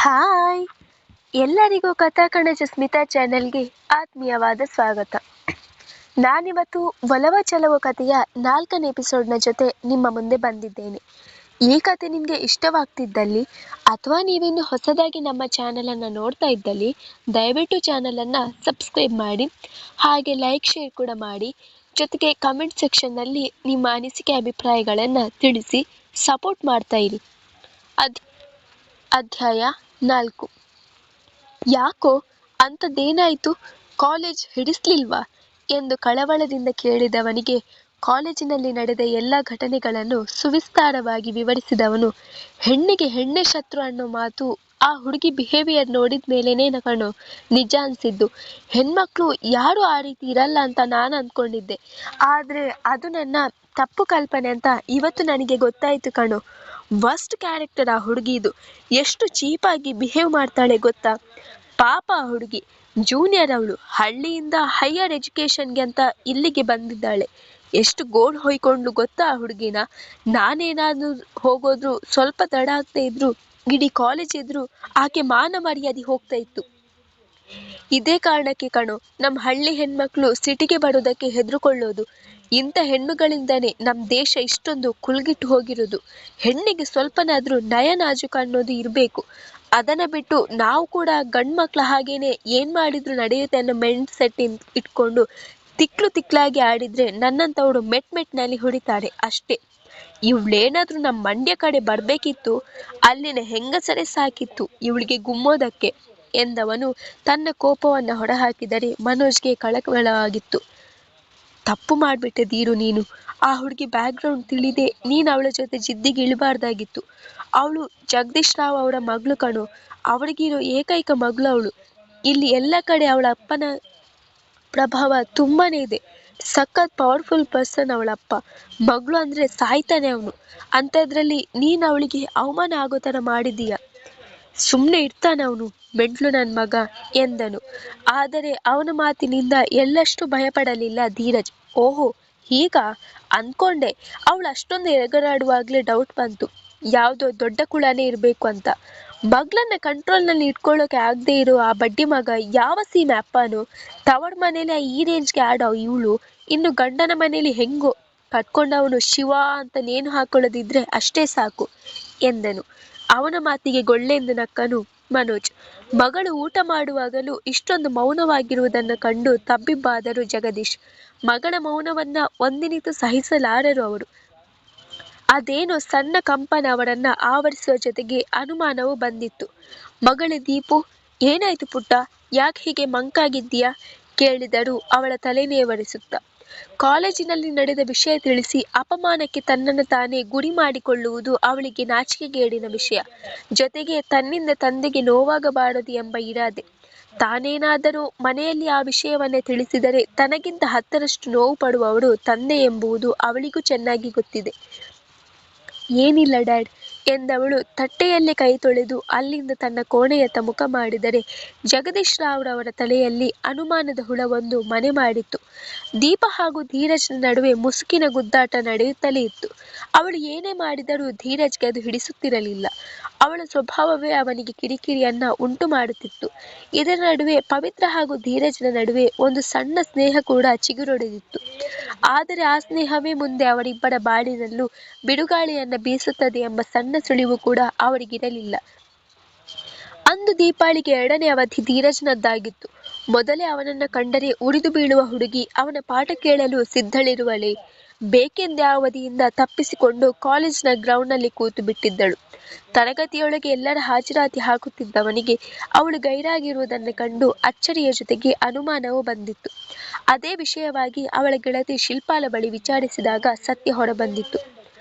Hi ಎಲ್ಲರಿಗೂ ಕಥಾಕಣಜ ಸ್ಮಿತಾ ಚಾನೆಲ್ಗೆ ಆತ್ಮೀಯವಾದ ಸ್ವಾಗತ. ನಾನಿವತ್ತು ಒಲವ ಚಲವ ಕಥೆಯ 4ನೇ ಎಪಿಸೋಡ್ನ ಜೊತೆ ನಿಮ್ಮ ಮುಂದೆ ಬಂದಿದ್ದೇನೆ. ಈ ಕತೆ ನಿಮಗೆ ಇಷ್ಟವಾಗ್ತಿದ್ದಲ್ಲಿ ಅಥವಾ ನೀವಿನ್ನು ಹೊಸದಾಗಿ ನಮ್ಮ ಚಾನಲನ್ನು ನೋಡ್ತಾ ಇದ್ದಲ್ಲಿ ದಯವಿಟ್ಟು ಚಾನಲನ್ನು ಸಬ್ಸ್ಕ್ರೈಬ್ ಮಾಡಿ, ಹಾಗೆ ಲೈಕ್ ಶೇರ್ ಕೂಡ ಮಾಡಿ. ಜೊತೆಗೆ ಕಮೆಂಟ್ ಸೆಕ್ಷನ್ನಲ್ಲಿ ನಿಮ್ಮ ಅನಿಸಿಕೆ ಅಭಿಪ್ರಾಯಗಳನ್ನು ತಿಳಿಸಿ ಸಪೋರ್ಟ್ ಮಾಡ್ತಾ ಇರಿ. ಅಧ್ಯಾಯ 4. ಯಾಕೋ ಅಂಥದ್ದೇನಾಯಿತು? ಕಾಲೇಜ್ ಹಿಡಿಸ್ಲಿಲ್ವಾ ಎಂದು ಕಳವಳದಿಂದ ಕೇಳಿದವನಿಗೆ ಕಾಲೇಜಿನಲ್ಲಿ ನಡೆದ ಎಲ್ಲ ಘಟನೆಗಳನ್ನು ಸುವಿಸ್ತಾರವಾಗಿ ವಿವರಿಸಿದವನು, ಹೆಣ್ಣಿಗೆ ಹೆಣ್ಣೆ ಶತ್ರು ಅನ್ನೋ ಮಾತು ಆ ಹುಡುಗಿ ಬಿಹೇವಿಯರ್ ನೋಡಿದ ಮೇಲೇನೇ ಕಣೋ ನಿಜ ಅನಿಸಿದ್ದು. ಹೆಣ್ಮಕ್ಳು ಯಾರು ಆ ರೀತಿ ಇರಲ್ಲ ಅಂತ ನಾನು ಅಂದ್ಕೊಂಡಿದ್ದೆ, ಆದರೆ ಅದು ನನ್ನ ತಪ್ಪು ಕಲ್ಪನೆ ಅಂತ ಇವತ್ತು ನನಗೆ ಗೊತ್ತಾಯಿತು ಕಣೋ. ವರ್ಸ್ಟ್ ಕ್ಯಾರೆಕ್ಟರ್ ಆ ಹುಡುಗಿದು. ಎಷ್ಟು ಚೀಪಾಗಿ ಬಿಹೇವ್ ಮಾಡ್ತಾಳೆ ಗೊತ್ತಾ? ಪಾಪ ಆ ಹುಡುಗಿ ಜೂನಿಯರ್, ಅವಳು ಹಳ್ಳಿಯಿಂದ ಹೈಯರ್ ಎಜುಕೇಷನ್ಗೆ ಅಂತ ಇಲ್ಲಿಗೆ ಬಂದಿದ್ದಾಳೆ. ಎಷ್ಟು ಗೋಳ್ ಹೊಯ್ಕೊಂಡ್ಲು ಗೊತ್ತಾ ಆ ಹುಡುಗಿನ. ನಾನೇನಾದ್ರೂ ಹೋಗೋದ್ರು ಸ್ವಲ್ಪ ತಡ ಆಗ್ತಾ ಇದ್ರು ಇಡೀ ಕಾಲೇಜ್ ಎದುರು ಆಕೆ ಮಾನ ಮರ್ಯಾದೆ ಹೋಗ್ತಾ ಇತ್ತು. ಇದೇ ಕಾರಣಕ್ಕೆ ಕಣೋ ನಮ್ಮ ಹಳ್ಳಿ ಹೆಣ್ಮಕ್ಳು ಸಿಟಿಗೆ ಬರೋದಕ್ಕೆ ಹೆದರ್ಕೊಳ್ಳೋದು. ಇಂಥ ಹೆಣ್ಣುಗಳಿಂದಾನೇ ನಮ್ಮ ದೇಶ ಇಷ್ಟೊಂದು ಕುಲ್ಗಿಟ್ಟು ಹೋಗಿರೋದು. ಹೆಣ್ಣಿಗೆ ಸ್ವಲ್ಪನಾದ್ರೂ ನಯ ನಾಜೂಕು ಅನ್ನೋದು ಇರಬೇಕು. ಅದನ್ನ ಬಿಟ್ಟು ನಾವು ಕೂಡ ಗಂಡು ಮಕ್ಳ ಹಾಗೇನೆ ಏನ್ ಮಾಡಿದ್ರು ನಡೆಯುತ್ತೆ ಅನ್ನೋ ಮೆಂಟ್ ಸೆಟ್ ಇಟ್ಕೊಂಡು ತಿಕ್ಲಾಗಿ ಆಡಿದ್ರೆ ನನ್ನಂತವಳು ಮೆಟ್ನಲ್ಲಿ ಹೊಡಿತಾರೆ ಅಷ್ಟೇ. ಇವಳೇನಾದ್ರೂ ನಮ್ಮ ಮಂಡ್ಯ ಕಡೆ ಬರ್ಬೇಕಿತ್ತು, ಅಲ್ಲಿನ ಹೆಂಗಸರೇ ಸಾಕಿತ್ತು ಇವಳಿಗೆ ಗುಮ್ಮೋದಕ್ಕೆ ಎಂದವನು ತನ್ನ ಕೋಪವನ್ನು ಹೊರಹಾಕಿದರೆ ಮನೋಜ್ಗೆ ಕಳಕಳವಾಗಿತ್ತು. ತಪ್ಪು ಮಾಡಿಬಿಟ್ಟೆ ಧೀರು ನೀನು. ಆ ಹುಡುಗಿ ಬ್ಯಾಕ್ಗ್ರೌಂಡ್ ತಿಳಿದೆ ನೀನು ಅವಳ ಜೊತೆ ಜಿದ್ದಿಗೆ ಇಳಬಾರ್ದಾಗಿತ್ತು. ಅವಳು ಜಗದೀಶ್ ರಾವ್ ಅವರ ಮಗಳು ಕಣೋ. ಅವಳಿಗಿರೋ ಏಕೈಕ ಮಗಳು ಅವಳು. ಇಲ್ಲಿ ಎಲ್ಲ ಕಡೆ ಅವಳ ಅಪ್ಪನ ಪ್ರಭಾವ ತುಂಬಾನೇ ಇದೆ. ಸಖತ್ ಪವರ್ಫುಲ್ ಪರ್ಸನ್ ಅವಳ ಅಪ್ಪ. ಮಗಳು ಅಂದ್ರೆ ಸಾಯ್ತಾನೆ ಅವನು. ಅಂಥದ್ರಲ್ಲಿ ನೀನು ಅವಳಿಗೆ ಅವಮಾನ ಆಗೋ ಥರ ಮಾಡಿದೀಯ. ಸುಮ್ಮನೆ ಇರ್ತಾನೆ ಅವನು ಮೆಂಟ್ಲು ನನ್ನ ಮಗ ಎಂದನು. ಆದರೆ ಅವನ ಮಾತಿನಿಂದ ಎಳ್ಳಷ್ಟು ಭಯಪಡಲಿಲ್ಲ ಧೀರಜ್. ಓಹೋ ಹೀಗ ಅಂದ್ಕೊಂಡೆ. ಅವಳು ಅಷ್ಟೊಂದು ಎಗರಾಡುವಾಗಲೇ ಡೌಟ್ ಬಂತು, ಯಾವುದೋ ದೊಡ್ಡ ಕುಳನೇ ಇರಬೇಕು ಅಂತ. ಮಗಳನ್ನ ಕಂಟ್ರೋಲ್ನಲ್ಲಿ ಇಟ್ಕೊಳ್ಳೋಕೆ ಆಗದೆ ಇರೋ ಆ ಬಡ್ಡಿ ಮಗ ಯಾವ ಸೀಮೆ ಅಪ್ಪನು? ತವರ ಮನೇಲಿ ಈ ರೇಂಜ್ಗೆ ಆಡೋ ಇವಳು ಇನ್ನು ಗಂಡನ ಮನೇಲಿ ಹೆಂಗೋ ಕಟ್ಕೊಂಡವನು ಶಿವ ಅಂತ ನೇಣು ಹಾಕೊಳ್ಳೋದಿದ್ರೆ ಅಷ್ಟೇ ಸಾಕು ಎಂದನು. ಅವನ ಮಾತಿಗೆ ಗೊಳ್ಳೆಂದು ನಕ್ಕನು ಮನೋಜ್. ಮಗಳು ಊಟ ಮಾಡುವಾಗಲೂ ಇಷ್ಟೊಂದು ಮೌನವಾಗಿರುವುದನ್ನು ಕಂಡು ತಬ್ಬಿಬ್ಬಾದರು ಜಗದೀಶ್. ಮಗಳ ಮೌನವನ್ನ ಒಂದಿನಿತೂ ಸಹಿಸಲಾರರು ಅವರು. ಅದೇನೋ ಸಣ್ಣ ಕಂಪನ ಅವರನ್ನ ಆವರಿಸುವ ಜೊತೆಗೆ ಅನುಮಾನವೂ ಬಂದಿತ್ತು. ಮಗಳು ದೀಪು, ಏನಾಯ್ತು ಪುಟ್ಟ, ಯಾಕೆ ಹೀಗೆ ಮಂಕಾಗಿದ್ದೀಯಾ ಕೇಳಿದರು ಅವಳ ತಲೆ ನೇವರಿಸುತ್ತಾ. ಕಾಲೇಜಿನಲ್ಲಿ ನಡೆದ ವಿಷಯ ತಿಳಿಸಿ ಅಪಮಾನಕ್ಕೆ ತನ್ನನ್ನು ತಾನೇ ಗುರಿ ಮಾಡಿಕೊಳ್ಳುವುದು ಅವಳಿಗೆ ನಾಚಿಕೆಗೇಡಿನ ವಿಷಯ. ಜೊತೆಗೆ ತನ್ನಿಂದ ತಂದೆಗೆ ನೋವಾಗಬಾರದು ಎಂಬ ಇರಾದೆ. ತಾನೇನಾದರೂ ಮನೆಯಲ್ಲಿ ಆ ವಿಷಯವನ್ನೇ ತಿಳಿಸಿದರೆ ತನಗಿಂತ 10ರಷ್ಟು ನೋವು ಪಡುವವರು ತಂದೆ ಎಂಬುದು ಅವಳಿಗೂ ಚೆನ್ನಾಗಿ ಗೊತ್ತಿದೆ. ಏನಿಲ್ಲ ಡ್ಯಾಡ್ ಎಂದವಳು ತಟ್ಟೆಯಲ್ಲಿ ಕೈ ತೊಳೆದು ಅಲ್ಲಿಂದ ತನ್ನ ಕೋಣೆಯತ್ತ ಮುಖ ಮಾಡಿದರೆ ಜಗದೀಶ್ ರಾವ್ರವರ ತಲೆಯಲ್ಲಿ ಅನುಮಾನದ ಹುಳವೊಂದು ಮನೆ ಮಾಡಿತ್ತು. ದೀಪ ಹಾಗೂ ಧೀರಜ್ನ ನಡುವೆ ಮುಸುಕಿನ ಗುದ್ದಾಟ ನಡೆಯುತ್ತಲೇ ಇತ್ತು. ಅವಳು ಏನೇ ಮಾಡಿದರೂ ಧೀರಜ್ಗೆ ಅದು ಹಿಡಿಸುತ್ತಿರಲಿಲ್ಲ. ಅವಳ ಸ್ವಭಾವವೇ ಅವನಿಗೆ ಕಿರಿಕಿರಿಯನ್ನ ಉಂಟು ಮಾಡುತ್ತಿತ್ತು. ಇದರ ನಡುವೆ ಪವಿತ್ರ ಹಾಗೂ ಧೀರಜ್ನ ನಡುವೆ ಒಂದು ಸಣ್ಣ ಸ್ನೇಹ ಕೂಡ ಚಿಗುರೊಡೆದಿತ್ತು. ಆದರೆ ಆ ಸ್ನೇಹವೇ ಮುಂದೆ ಅವರಿಬ್ಬರ ಬಾಳಿನಲ್ಲೂ ಬಿಡುಗಾಳಿಯನ್ನ ಬೀಸುತ್ತದೆ ಎಂಬ ಸಣ್ಣ ಸುಳಿವು ಕೂಡ ಅವರಿಗಿರಲಿಲ್ಲ. ಅಂದು ದೀಪಾಳಿಗೆ 2ನೇ ಅವಧಿ ಧೀರಜ್ನದ್ದಾಗಿತ್ತು. ಮೊದಲೇ ಅವನನ್ನ ಕಂಡರೆ ಉರಿದು ಬೀಳುವ ಹುಡುಗಿ ಅವನ ಪಾಠ ಕೇಳಲು ಸಿದ್ಧಳಿರುವಳೆ. ಬೇಕೆಂದೇ ಆ ಅವಧಿಯಿಂದ ತಪ್ಪಿಸಿಕೊಂಡು ಕಾಲೇಜ್ನ ಗ್ರೌಂಡ್ನಲ್ಲಿ ಕೂತು ಬಿಟ್ಟಿದ್ದಳು. ತರಗತಿಯೊಳಗೆ ಎಲ್ಲರ ಹಾಜರಾತಿ ಹಾಕುತ್ತಿದ್ದವನಿಗೆ ಅವಳು ಗೈರಾಗಿರುವುದನ್ನು ಕಂಡು ಅಚ್ಚರಿಯ ಜೊತೆಗೆ ಅನುಮಾನವೂ ಬಂದಿತ್ತು. ಅದೇ ವಿಷಯವಾಗಿ ಅವಳ ಗೆಳತಿ ಶಿಲ್ಪಾಳ ಬಳಿ ವಿಚಾರಿಸಿದಾಗ ಸತ್ಯ ಹೊರಬಂದಿತ್ತು.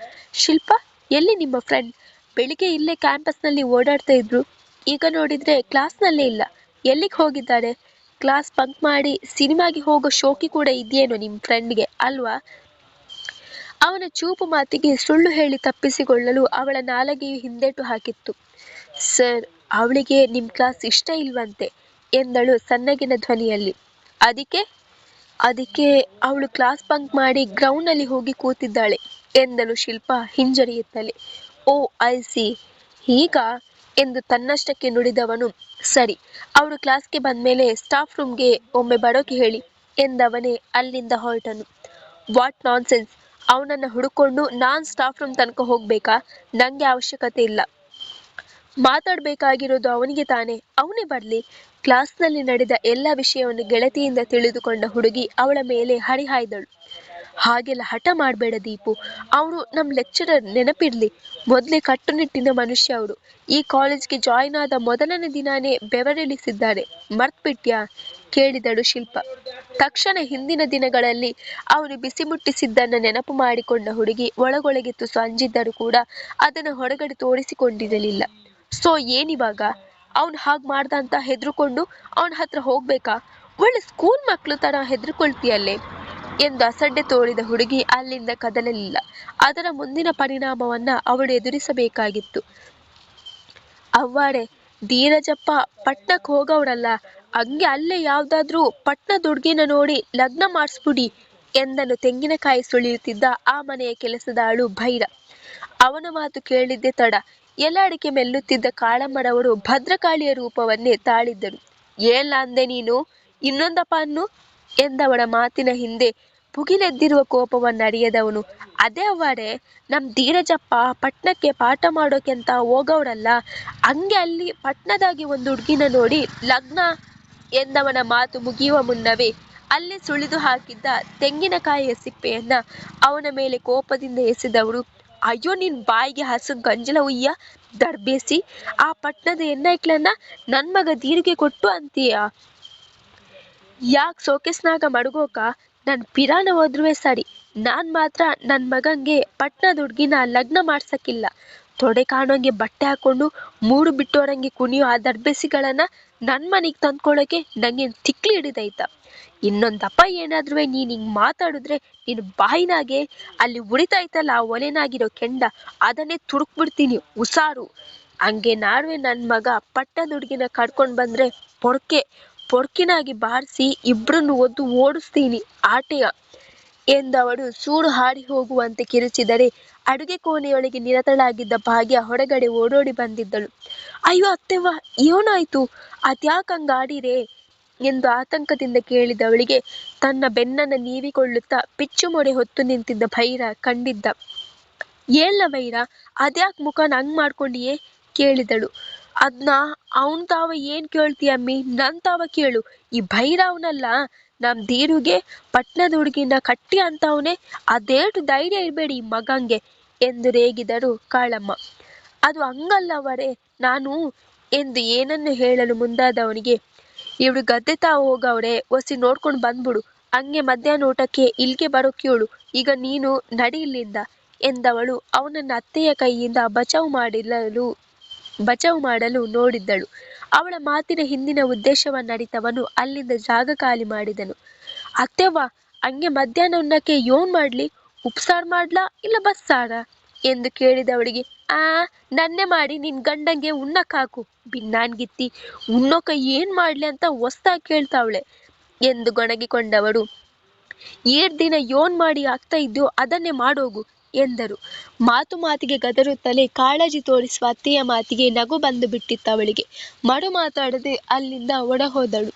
ಶಿಲ್ಪಾ, ಎಲ್ಲಿ ನಿಮ್ಮ ಫ್ರೆಂಡ್? ಬೆಳಿಗ್ಗೆ ಇಲ್ಲೇ ಕ್ಯಾಂಪಸ್ನಲ್ಲಿ ಓಡಾಡ್ತಾ ಇದ್ರು, ಈಗ ನೋಡಿದ್ರೆ ಕ್ಲಾಸ್ನಲ್ಲೇ ಇಲ್ಲ. ಎಲ್ಲಿಗೆ ಹೋಗಿದ್ದಾರೆ? ಕ್ಲಾಸ್ ಬಂಕ್ ಮಾಡಿ ಸಿನಿಮಾಗೆ ಹೋಗೋ ಶೋಕಿ ಕೂಡ ಇದೆಯೇನೋ ನಿಮ್ಮ ಫ್ರೆಂಡ್ಗೆ ಅಲ್ವಾ? ಅವನ ಚೂಪು ಮಾತಿಗೆ ಸುಳ್ಳು ಹೇಳಿ ತಪ್ಪಿಸಿಕೊಳ್ಳಲು ಅವಳ ನಾಲಗೆಯು ಹಿಂದೇಟು ಹಾಕಿತ್ತು. ಸರ್, ಅವಳಿಗೆ ನಿಮ್ಮ ಕ್ಲಾಸ್ ಇಷ್ಟ ಇಲ್ವಂತೆ ಎಂದಳು ಸಣ್ಣಗಿನ ಧ್ವನಿಯಲ್ಲಿ. ಅದಕ್ಕೆ ಅವಳು ಕ್ಲಾಸ್ ಬಂಕ್ ಮಾಡಿ ಗ್ರೌಂಡ್ನಲ್ಲಿ ಹೋಗಿ ಕೂತಿದ್ದಾಳೆ ಎಂದಳು ಶಿಲ್ಪಾ ಹಿಂಜರಿಯುತ್ತಲೇ. ಓ ಐ ಸಿ. ಹೀಗ ಎಂದು ತನ್ನಷ್ಟಕ್ಕೆ ನುಡಿದವನು, ಸರಿ, ಅವರು ಕ್ಲಾಸ್ಗೆ ಬಂದ್ಮೇಲೆ ಸ್ಟಾಫ್ ರೂಮ್ಗೆ ಒಮ್ಮೆ ಬರೋಕೆ ಹೇಳಿ ಎಂದವನೇ ಅಲ್ಲಿಂದ ಹೊರಟನು. ವಾಟ್ ನಾನ್ಸೆನ್ಸ್, ಅವನನ್ನ ಹುಡುಕೊಂಡು ನಾನ್ ಸ್ಟಾಫ್ ರೂಮ್ ತನಕ ಹೋಗ್ಬೇಕಾ? ನಂಗೆ ಅವಶ್ಯಕತೆ ಇಲ್ಲ. ಮಾತಾಡ್ಬೇಕಾಗಿರೋದು ಅವನಿಗೆ ತಾನೆ, ಅವನೇ ಬರ್ಲಿ. ಕ್ಲಾಸ್ನಲ್ಲಿ ನಡೆದ ಎಲ್ಲ ವಿಷಯವನ್ನು ಗೆಳತಿಯಿಂದ ತಿಳಿದುಕೊಂಡ ಹುಡುಗಿ ಅವಳ ಮೇಲೆ ಹರಿಹಾಯ್ದಳು. ಹಾಗೆಲ್ಲ ಹಠ ಮಾಡಬೇಡ ದೀಪು, ಅವನು ನಮ್ಮ ಲೆಕ್ಚರರ್, ನೆನಪಿರ್ಲಿ. ಮೊದಲೇ ಕಟ್ಟುನಿಟ್ಟಿನ ಮನುಷ್ಯ ಅವರು. ಈ ಕಾಲೇಜ್ಗೆ ಜಾಯಿನ್ ಆದ ಮೊದಲನೇ ದಿನಾನೇ ಬೆವರಿಳಿಸಿದ್ದಾರೆ, ಮರ್ತ್ಬಿಟ್ಯಾ? ಕೇಳಿದಳು ಶಿಲ್ಪ. ತಕ್ಷಣ ಹಿಂದಿನ ದಿನಗಳಲ್ಲಿ ಅವನು ಬಿಸಿ ಮುಟ್ಟಿಸಿದ್ದನ್ನ ನೆನಪು ಮಾಡಿಕೊಂಡ ಹುಡುಗಿ ಒಳಗೊಳಗೆ ತುಸು ಅಂಜಿದ್ದರೂ ಕೂಡ ಅದನ್ನು ಹೊರಗಡೆ ತೋರಿಸಿಕೊಂಡಿರಲಿಲ್ಲ. ಸೊ ಏನಿವಾಗ? ಅವನು ಹಾಗೆ ಮಾಡ್ದ ಅಂತ ಹೆದರ್ಕೊಂಡು ಅವನ ಹತ್ರ ಹೋಗ್ಬೇಕಾ? ಒಳ್ಳೆ ಸ್ಕೂಲ್ ಮಕ್ಕಳು ತರ ಹೆದರ್ಕೊಳ್ತೀಯಲ್ಲೇ ಎಂದು ಅಸಡ್ಡೆ ತೋರಿದ ಹುಡುಗಿ ಅಲ್ಲಿಂದ ಕದಲಲಿಲ್ಲ. ಅದರ ಮುಂದಿನ ಪರಿಣಾಮವನ್ನ ಅವಳು ಎದುರಿಸಬೇಕಾಗಿತ್ತು. ಅವ್ವಾಡೆ, ಧೀರಜಪ್ಪ ಪಟ್ನಕ್ಕೆ ಹೋಗವ್ರಲ್ಲ, ಹಂಗೆ ಅಲ್ಲೇ ಯಾವ್ದಾದ್ರೂ ಪಟ್ನದ ಹುಡ್ಗಿನ ನೋಡಿ ಲಗ್ನ ಮಾಡಿಸ್ಬಿಡಿ ಎಂದನು ತೆಂಗಿನಕಾಯಿ ಸುಳಿಯುತ್ತಿದ್ದ ಆ ಮನೆಯ ಕೆಲಸದಾಳು ಭೈರ. ಅವನ ಮಾತು ಕೇಳಿದ್ದೆ ತಡ, ಎಲ್ಲ ಅಡಿಕೆ ಮೆಲ್ಲುತ್ತಿದ್ದ ಕಾಳಮ್ಮನವರು ಭದ್ರಕಾಳಿಯ ರೂಪವನ್ನೇ ತಾಳಿದ್ದರು. ಏನ್ಲ ಅಂದೆ ನೀನು? ಇನ್ನೊಂದಪ್ಪ ಅನ್ನು ಎಂದವಳ ಮಾತಿನ ಹಿಂದೆ ಭುಗಿಲೆದ್ದಿರುವ ಕೋಪವನ್ನರಿಯದವನು, ಅದೇ ಅವ್ವಾಡೆ, ನಮ್ ಧೀರಜಪ್ಪ ಪಟ್ನಕ್ಕೆ ಪಾಠ ಮಾಡೋಕೆಂತ ಹೋಗವ್ರಲ್ಲ, ಹಂಗೆ ಅಲ್ಲಿ ಪಟ್ನದಾಗಿ ಒಂದು ಹುಡ್ಗಿನ ನೋಡಿ ಲಗ್ನ ಎಂದವನ ಮಾತು ಮುಗಿಯುವ ಮುನ್ನವೇ ಅಲ್ಲೇ ಸುಳಿದು ಹಾಕಿದ್ದ ತೆಂಗಿನಕಾಯಿಯ ಸಿಪ್ಪೆಯನ್ನ ಅವನ ಮೇಲೆ ಕೋಪದಿಂದ ಎಸೆದವಳು, ಅಯ್ಯೋ ನಿನ್ ಬಾಯಿಗೆ ಹಸು ಗಂಜಲ ಉಯ್ಯ ದರ್ಬೇಸಿ, ಆ ಪಟ್ನದ ಎಣ್ಣೈಕ್ಳನ್ನ ನನ್ ಮಗ ಧೀರಿಗೆ ಕೊಟ್ಟು ಅಂತೀಯ? ಯಾಕೆ ಸೋಕೆಸ್ನಾಗ ಮಡಗೋಕ? ನನ್ ಪಿರಾಣ ಹೋದ್ರುವೆ ಸರಿ, ನಾನ್ ಮಾತ್ರ ನನ್ ಮಗಂಗೆ ಪಟ್ನದ ಹುಡ್ಗಿನ ಲಗ್ನ ಮಾಡ್ಸಕ್ಕಿಲ್ಲ. ತೊಡೆ ಕಾಣೋಂಗೆ ಬಟ್ಟೆ ಹಾಕೊಂಡು ಮೂಡು ಬಿಟ್ಟೋರಂಗೆ ಕುಣಿಯೋ ಆ ದರ್ಬೇಸಿಗಳನ್ನ ನನ್ ಮನೆಗೆ ತಂದ್ಕೊಳ್ಳೋಕೆ ನಂಗೇನ್ ತಿಕ್ಲಿ ಹಿಡಿದೈತ? ಇನ್ನೊಂದಪ್ಪ ಏನಾದ್ರೂ ನೀನ್ ಹಿಂಗ್ ಮಾತಾಡಿದ್ರೆ ನಿನ್ ಬಾಯಿನಾಗೆ ಅಲ್ಲಿ ಉಳಿತೈತಲ್ಲ ಆ ಒಲೆನಾಗಿರೋ ಕೆಂಡ, ಅದನ್ನೇ ತುರುಕ್ಬಿಡ್ತೀನಿ, ಉಸಾರು. ಹಂಗೆ ನಾಡ್ವೆ ನನ್ ಮಗ ಪಟ್ಟದ ಹುಡ್ಗಿನ ಕರ್ಕೊಂಡ್ ಬಂದ್ರೆ ಪೊರ್ಕಿನಾಗಿ ಬಾರಿಸಿ ಇಬ್ರನ್ನು ಒದ್ದು ಓಡಿಸ್ತೀನಿ ಆಟೆಯ ಎಂದವಳು ಸೂಡು ಹಾರಿ ಹೋಗುವಂತೆ ಕಿರುಚಿದರೆ ಅಡುಗೆ ಕೋಣೆಯೊಳಗೆ ನಿರತಳಾಗಿದ್ದ ಭಾಗ್ಯ ಹೊರಗಡೆ ಓಡೋಡಿ ಬಂದಿದ್ದಳು. ಅಯ್ಯೋ ಅತ್ತೆವ್ವ, ಏನಾಯ್ತು? ಅದ್ಯಾಕಂಗಾಡಿರೇ ಎಂದು ಆತಂಕದಿಂದ ಕೇಳಿದವಳಿಗೆ ತನ್ನ ಬೆನ್ನನ್ನ ನೀವಿಕೊಳ್ಳುತ್ತಾ ಪಿಚ್ಚು ಮೊಡೆ ಹೊತ್ತು ನಿಂತಿದ್ದ ಭೈರ ಕಂಡಿದ್ದ. ಏಳ್ನ ಭೈರ, ಅದ್ಯಾಕ್ ಮುಖನ ಹಂಗ್ ಮಾಡ್ಕೊಂಡಿಯೇ ಕೇಳಿದಳು. ಅದ್ನ ಅವನ್ ತಾವ ಏನ್ ಕೇಳ್ತೀಯಮ್ಮಿ, ನನ್ ತಾವ ಕೇಳು. ಈ ಭೈರ ಅವನಲ್ಲ, ನಮ್ ಧೀರುಗೆ ಪಟ್ನದ ಹುಡುಗಿನ ಕಟ್ಟಿ ಅಂತವನೇ, ಅದೇಟು ಧೈರ್ಯ ಇರ್ಬೇಡಿ ಈ ಮಗಂಗೆ ಎಂದು ರೇಗಿದರು ಕಾಳಮ್ಮ. ಅದು ಹಂಗಲ್ಲವರೇ, ನಾನು ಎಂದು ಏನನ್ನು ಹೇಳಲು ಮುಂದಾದವನಿಗೆ, ಇವಳು ಗದ್ದೆ ತಾವ ಹೋಗವ್ರೆ, ಒಸಿ ನೋಡ್ಕೊಂಡು ಬಂದ್ಬಿಡು, ಹಂಗೆ ಮಧ್ಯಾಹ್ನ ಊಟಕ್ಕೆ ಇಲ್ಗೆ ಬರೋಕ್ಯೋಳು, ಈಗ ನೀನು ನಡಿ ಇಲ್ಲಿಂದ ಎಂದವಳು ಅವನನ್ನ ಅತ್ತೆಯ ಕೈಯಿಂದ ಬಚಾವು ಮಾಡಲು ನೋಡಿದ್ದಳು. ಅವಳ ಮಾತಿನ ಹಿಂದಿನ ಉದ್ದೇಶವನ್ನರಿತವನು ಅಲ್ಲಿಂದ ಜಾಗ ಖಾಲಿ ಮಾಡಿದನು. ಅತ್ತೆವ್ವ, ಹಂಗೆ ಮಧ್ಯಾಹ್ನ ಉಣ್ಣಕ್ಕೆ ಯೋನ್ ಮಾಡ್ಲಿ? ಉಪ್ಸಾರು ಮಾಡ್ಲಾ ಇಲ್ಲ ಬಸ್ಸಾರ ಎಂದು ಕೇಳಿದವಳಿಗೆ, ನನ್ನೆ ಮಾಡಿ ನಿನ್ ಗಂಡಂಗೆ ಉಣ್ಣಕ್ ಹಾಕು, ಬಿನ್ನಾನ್ಗಿತ್ತಿ, ಉಣ್ಣೋಕ ಏನ್ ಮಾಡ್ಲಿ ಅಂತ ಹೊಸ್ದಾಗಿ ಕೇಳ್ತಾವಳೆ ಎಂದು ಗೊಣಗಿಕೊಂಡವಳು, ಏಡ್ ದಿನ ಯೋನ್ ಮಾಡಿ ಆಗ್ತಾ ಇದ್ಯೋ ಅದನ್ನೇ ಮಾಡೋಗು ಎಂದರು. ಮಾತಿಗೆ ಗದರುತ್ತಲೇ ಕಾಳಜಿ ತೋರಿಸುವ ಅತ್ತೆಯ ಮಾತಿಗೆ ನಗು ಬಂದು ಬಿಟ್ಟಿತ್ತು ಅವಳಿಗೆ. ಮರು ಮಾತಾಡದೆ ಅಲ್ಲಿಂದ ಹೊರಹೋದಳು.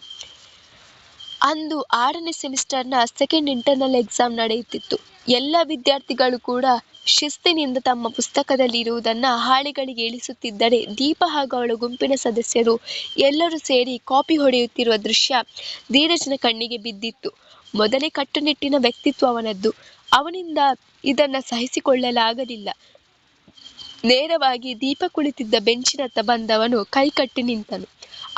ಅಂದು 6ನೇ ಸೆಮಿಸ್ಟರ್ನ ಸೆಕೆಂಡ್ ಇಂಟರ್ನಲ್ ಎಕ್ಸಾಮ್ ನಡೆಯುತ್ತಿತ್ತು. ಎಲ್ಲ ವಿದ್ಯಾರ್ಥಿಗಳು ಕೂಡ ಶಿಸ್ತಿನಿಂದ ತಮ್ಮ ಪುಸ್ತಕದಲ್ಲಿ ಇರುವುದನ್ನ ಹಾಳೆಗಳಿಗೆ ಇಳಿಸುತ್ತಿದ್ದರೆ ದೀಪ ಹಾಗೂ ಅವಳ ಗುಂಪಿನ ಸದಸ್ಯರು ಎಲ್ಲರೂ ಸೇರಿ ಕಾಪಿ ಹೊಡೆಯುತ್ತಿರುವ ದೃಶ್ಯ ಧೀರಜ್ನ ಕಣ್ಣಿಗೆ ಬಿದ್ದಿತ್ತು. ಮೊದಲೇ ಕಟ್ಟುನಿಟ್ಟಿನ ವ್ಯಕ್ತಿತ್ವ ಅವನದ್ದು. ಅವನಿಂದ ಇದನ್ನ ಸಹಿಸಿಕೊಳ್ಳಲಾಗಲಿಲ್ಲ. ನೇರವಾಗಿ ದೀಪ ಕುಳಿತಿದ್ದ ಬೆಂಚಿನತ್ತ ಬಂದವನು ಕೈ ಕಟ್ಟಿ ನಿಂತನು.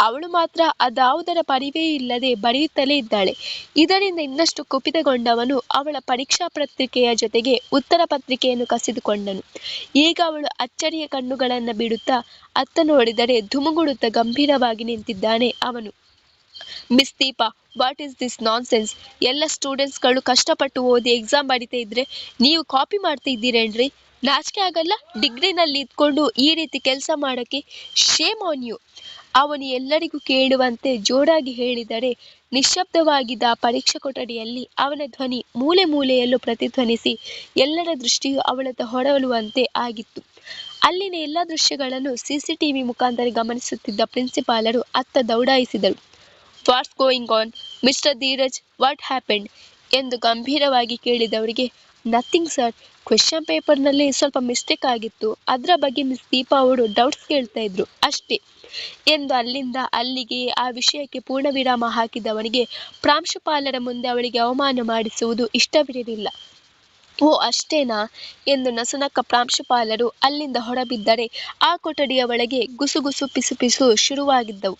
ಅವಳು ಮಾತ್ರ ಅದಾವುದರ ಪರಿವೇ ಇಲ್ಲದೆ ಬರೆಯುತ್ತಲೇ ಇದ್ದಾಳೆ. ಇದರಿಂದ ಇನ್ನಷ್ಟು ಕುಪಿತಗೊಂಡವನು ಅವಳ ಪರೀಕ್ಷಾ ಪತ್ರಿಕೆಯ ಜೊತೆಗೆ ಉತ್ತರ ಪತ್ರಿಕೆಯನ್ನು ಕಸಿದುಕೊಂಡನು. ಈಗ ಅವಳು ಅಚ್ಚರಿಯ ಕಣ್ಣುಗಳನ್ನ ಬಿಡುತ್ತಾ ಅತ್ತ ನೋಡಿದರೆ ಧುಮುಗುಡುತ್ತಾ ಗಂಭೀರವಾಗಿ ನಿಂತಿದ್ದಾನೆ ಅವನು. Miss Deepa, what is this nonsense? ಎಲ್ಲ ಸ್ಟೂಡೆಂಟ್ಸ್ಗಳು ಕಷ್ಟಪಟ್ಟು ಓದಿ ಎಕ್ಸಾಮ್ ಬರಿತಾ ಇದ್ರೆ ನೀವು ಕಾಪಿ ಮಾಡ್ತಾ ಇದ್ದೀರೇನ್ರಿ? ನಾಚಿಕೆ ಆಗಲ್ಲ? ಡಿಗ್ರಿನಲ್ಲಿ ಇದ್ಕೊಂಡು ಈ ರೀತಿ ಕೆಲಸ ಮಾಡೋಕ್ಕೆ? Shame on you! ಅವನು ಎಲ್ಲರಿಗೂ ಕೇಳುವಂತೆ ಜೋರಾಗಿ ಹೇಳಿದರೆ ನಿಶ್ಶಬ್ದವಾಗಿದ್ದ ಆ ಪರೀಕ್ಷಾ ಕೊಠಡಿಯಲ್ಲಿ ಅವನ ಧ್ವನಿ ಮೂಲೆ ಮೂಲೆಯಲ್ಲೂ ಪ್ರತಿಧ್ವನಿಸಿ ಎಲ್ಲರ ದೃಷ್ಟಿಯು ಅವಳತ್ತ ಹೊರಳುವಂತೆ ಆಗಿತ್ತು. ಅಲ್ಲಿನ ಎಲ್ಲ ದೃಶ್ಯಗಳನ್ನು CCTV ಮುಖಾಂತರ ಗಮನಿಸುತ್ತಿದ್ದ ಪ್ರಿನ್ಸಿಪಾಲರು ಅತ್ತ ದೌಡಾಯಿಸಿದರು. What's going on mister Dheeraj, what happened ಎಂದು ಗಂಭೀರವಾಗಿ ಕೇಳಿದವರಿಗೆ ನಥಿಂಗ್ ಸರ್, ಕ್ವೆಶ್ಚನ್ ಪೇಪರ್ನಲ್ಲಿ ಸ್ವಲ್ಪ ಮಿಸ್ಟೇಕ್ ಆಗಿತ್ತು, ಅದರ ಬಗ್ಗೆ ಮಿಸ್ ದೀಪಾ ಅವರು ಡೌಟ್ಸ್ ಕೇಳ್ತಾ ಇದ್ರು ಅಷ್ಟೇ ಎಂದು ಅಲ್ಲಿಂದ ಅಲ್ಲಿಗೆ ಆ ವಿಷಯಕ್ಕೆ ಪೂರ್ಣ ವಿರಾಮ ಹಾಕಿದವನಿಗೆ ಪ್ರಾಂಶುಪಾಲರ ಮುಂದೆ ಅವಳಿಗೆ ಅವಮಾನ ಮಾಡಿಸುವುದು ಇಷ್ಟವಿರಲಿಲ್ಲ. ಓ ಅಷ್ಟೇನಾ ಎಂದು ನಸುನಕ್ಕ ಪ್ರಾಂಶುಪಾಲರು ಅಲ್ಲಿಂದ ಹೊರಬಿದ್ದರೆ ಆ ಕೊಠಡಿಯ ಒಳಗೆ ಗುಸುಗುಸು ಪಿಸುಪಿಸು ಶುರುವಾಗಿದ್ದವು.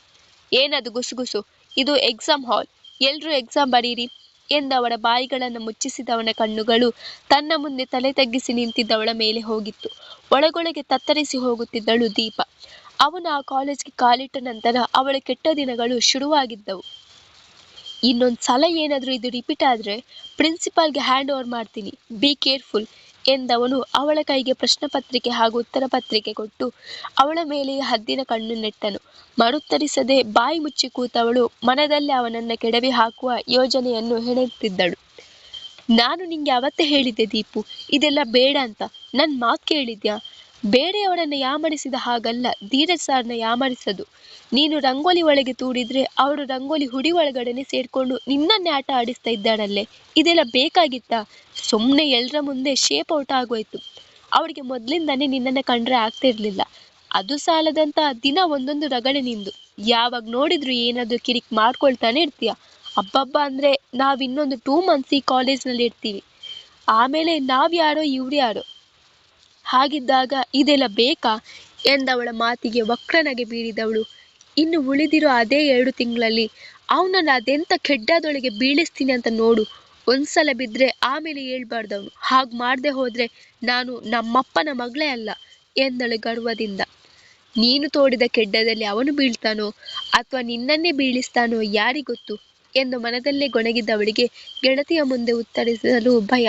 ಏನದು ಗುಸುಗುಸು? ಇದು ಎಕ್ಸಾಮ್ ಹಾಲ್, ಎಲ್ರೂ ಎಕ್ಸಾಮ್ ಬರೀರಿ ಎಂದವಳ ಬಾಯಿಗಳನ್ನು ಮುಚ್ಚಿಸಿದವನ ಕಣ್ಣುಗಳು ತನ್ನ ಮುಂದೆ ತಲೆ ತಗ್ಗಿಸಿ ನಿಂತಿದ್ದವಳ ಮೇಲೆ ಹೋಗಿತ್ತು. ಒಳಗೊಳಗೆ ತತ್ತರಿಸಿ ಹೋಗುತ್ತಿದ್ದಳು ದೀಪ. ಅವನು ಆ ಕಾಲೇಜ್ಗೆ ಕಾಲಿಟ್ಟ ನಂತರ ಅವಳ ಕೆಟ್ಟ ದಿನಗಳು ಶುರುವಾಗಿದ್ದವು. ಇನ್ನೊಂದು ಸಲ ಏನಾದರೂ ಇದು ರಿಪೀಟ್ ಆದರೆ ಪ್ರಿನ್ಸಿಪಾಲ್ಗೆ ಹ್ಯಾಂಡ್ ಓವರ್ ಮಾಡ್ತೀನಿ, ಬಿ ಕೇರ್ಫುಲ್ ಎಂದವನು ಅವಳ ಕೈಗೆ ಪ್ರಶ್ನೆ ಪತ್ರಿಕೆ ಹಾಗೂ ಉತ್ತರ ಪತ್ರಿಕೆ ಕೊಟ್ಟು ಅವಳ ಮೇಲೆ ಹದ್ದಿನ ಕಣ್ಣು ನೆಟ್ಟನು. ಮರುತ್ತರಿಸದೆ ಬಾಯಿ ಮುಚ್ಚಿ ಕೂತವಳು ಮನದಲ್ಲೇ ಅವನನ್ನ ಕೆಡವಿ ಹಾಕುವ ಯೋಜನೆಯನ್ನು ಹೆಣೆಯುತ್ತಿದ್ದಳು. ನಾನು ನಿಂಗೆ ಅವತ್ತೇ ಹೇಳಿದ್ದೆ ದೀಪು, ಇದೆಲ್ಲ ಬೇಡ ಅಂತ. ನನ್ನ ಮಾತು ಕೇಳಿದ್ಯಾ? ಬೇರೆಯವರನ್ನ ಯಾಮರಿಸಿದ ಹಾಗಲ್ಲ ಧೀರಜ್ ಸಾರ್ನ ಯಾಮರಿಸದು. ನೀನು ರಂಗೋಲಿ ಒಳಗೆ ತೂರಿದ್ರೆ ಅವರು ರಂಗೋಲಿ ಹುಡಿ ಒಳಗಡೆನೆ ಸೇರ್ಕೊಂಡು ನಿನ್ನನ್ನೇ ಆಟ ಆಡಿಸ್ತಾ ಇದ್ದಾಳಲ್ಲೇ, ಇದೆಲ್ಲ ಬೇಕಾಗಿತ್ತಾ? ಸುಮ್ಮನೆ ಎಲ್ಲರ ಮುಂದೆ ಶೇಪ್ ಔಟ್ ಆಗೋಯ್ತು. ಅವಳಿಗೆ ಮೊದಲಿಂದಾನೇ ನಿನ್ನನ್ನು ಕಂಡ್ರೆ ಆಗ್ತಿರ್ಲಿಲ್ಲ. ಅದು ಸಾಲದಂತ ದಿನ ಒಂದೊಂದು ರಗಳೆ ನಿಂದು. ಯಾವಾಗ ನೋಡಿದ್ರು ಏನಾದರೂ ಕಿರಿಕ್ ಮಾಡ್ಕೊಳ್ತಾನೆ ಇರ್ತೀಯ. ಅಬ್ಬಬ್ಬ ಅಂದರೆ ನಾವಿನ್ನೊಂದು 2 months ಈ ಕಾಲೇಜ್ನಲ್ಲಿ ಇರ್ತೀವಿ, ಆಮೇಲೆ ನಾವ್ಯಾರೋ ಇವ್ರು ಯಾರೋ. ಹಾಗಿದ್ದಾಗ ಇದೆಲ್ಲ ಬೇಕಾ ಎಂದವಳ ಮಾತಿಗೆ ವಕ್ರನಗೆ ಬೀರಿದವಳು. ಇನ್ನು ಉಳಿದಿರೋ ಅದೇ 2 ತಿಂಗಳಲ್ಲಿ ಅವನನ್ನು ಅದೆಂತ ಕೆಡ್ಡದೊಳಗೆ ಬೀಳಿಸ್ತೀನಿ ಅಂತ ನೋಡು. ಒಂದ್ಸಲ ಬಿದ್ದರೆ ಆಮೇಲೆ ಹೇಳ್ಬಾರ್ದವನು. ಹಾಗೆ ಮಾಡದೆ ಹೋದರೆ ನಾನು ನಮ್ಮಪ್ಪನ ಮಗಳೇ ಅಲ್ಲ ಎಂದಳು ಗರ್ವದಿಂದ. ನೀನು ತೋಡಿದ ಕೆಡ್ಡದಲ್ಲಿ ಅವನು ಬೀಳ್ತಾನೋ ಅಥವಾ ನಿನ್ನನ್ನೇ ಬೀಳಿಸ್ತಾನೋ ಯಾರಿಗೊತ್ತು ಎಂದು ಮನದಲ್ಲೇ ಗೊಣಗಿದ್ದವಳಿಗೆ ಗೆಳತಿಯ ಮುಂದೆ ಉತ್ತರಿಸಲು ಭಯ.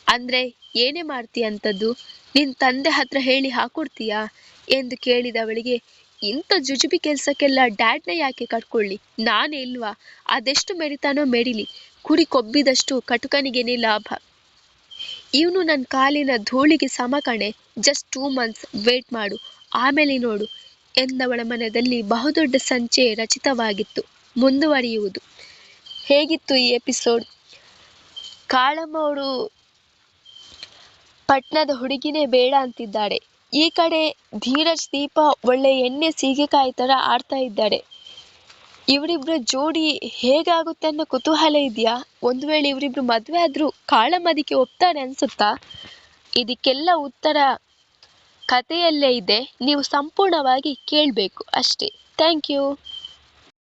ಅಂದರೆ ಏನೇ ಮಾಡ್ತೀಯಂಥದ್ದು? ನಿನ್ನ ತಂದೆ ಹತ್ರ ಹೇಳಿ ಹಾಕೊಡ್ತೀಯಾ ಎಂದು ಕೇಳಿದವಳಿಗೆ ಇಂಥ ಜುಜುಬಿ ಕೆಲಸಕ್ಕೆಲ್ಲ ಡ್ಯಾಡ್ನ ಯಾಕೆ ಕಟ್ಕೊಳ್ಳಿ, ನಾನೇ ಇಲ್ವಾ? ಅದೆಷ್ಟು ಮೆರಿತಾನೋ ಮೆರಿಲಿ, ಕುರಿ ಕೊಬ್ಬಿದಷ್ಟು ಕಟುಕನಿಗೇನೆ ಲಾಭ. ಇವನು ನನ್ನ ಕಾಲಿನ ಧೂಳಿಗೆ ಸಮ ಕಣೆ. ಜಸ್ಟ್ 2 months ವೇಟ್ ಮಾಡು, ಆಮೇಲೆ ನೋಡು ಎಂದವಳ ಮನದಲ್ಲಿ ಬಹುದೊಡ್ಡ ಸಂಚೆ ರಚಿತವಾಗಿತ್ತು. ಮುಂದುವರಿಯುವುದು. ಹೇಗಿತ್ತು ಈ ಎಪಿಸೋಡ್? ಕಾಳಮ್ಮ ಅವರು ಪಟ್ನದ ಹುಡುಗಿನೇ ಬೇಡ ಅಂತಿದ್ದಾರೆ. ಈ ಕಡೆ ಧೀರಜ್ ದೀಪ ಒಳ್ಳೆ ಎಣ್ಣೆ ಸೀಗೆಕಾಯಿ ಥರ ಆಡ್ತಾ ಇದ್ದಾರೆ. ಇವರಿಬ್ಬರ ಜೋಡಿ ಹೇಗಾಗುತ್ತೆ ಅನ್ನೋ ಕುತೂಹಲ ಇದೆಯಾ? ಒಂದು ವೇಳೆ ಇವರಿಬ್ರು ಮದುವೆ ಆದರೂ ಕಾಳಮ್ಮದಿಕ್ಕೆ ಒಪ್ತಾರೆ ಅನ್ಸುತ್ತಾ? ಇದಕ್ಕೆಲ್ಲ ಉತ್ತರ ಕಥೆಯಲ್ಲೇ ಇದೆ, ನೀವು ಸಂಪೂರ್ಣವಾಗಿ ಕೇಳಬೇಕು ಅಷ್ಟೇ. Thank you.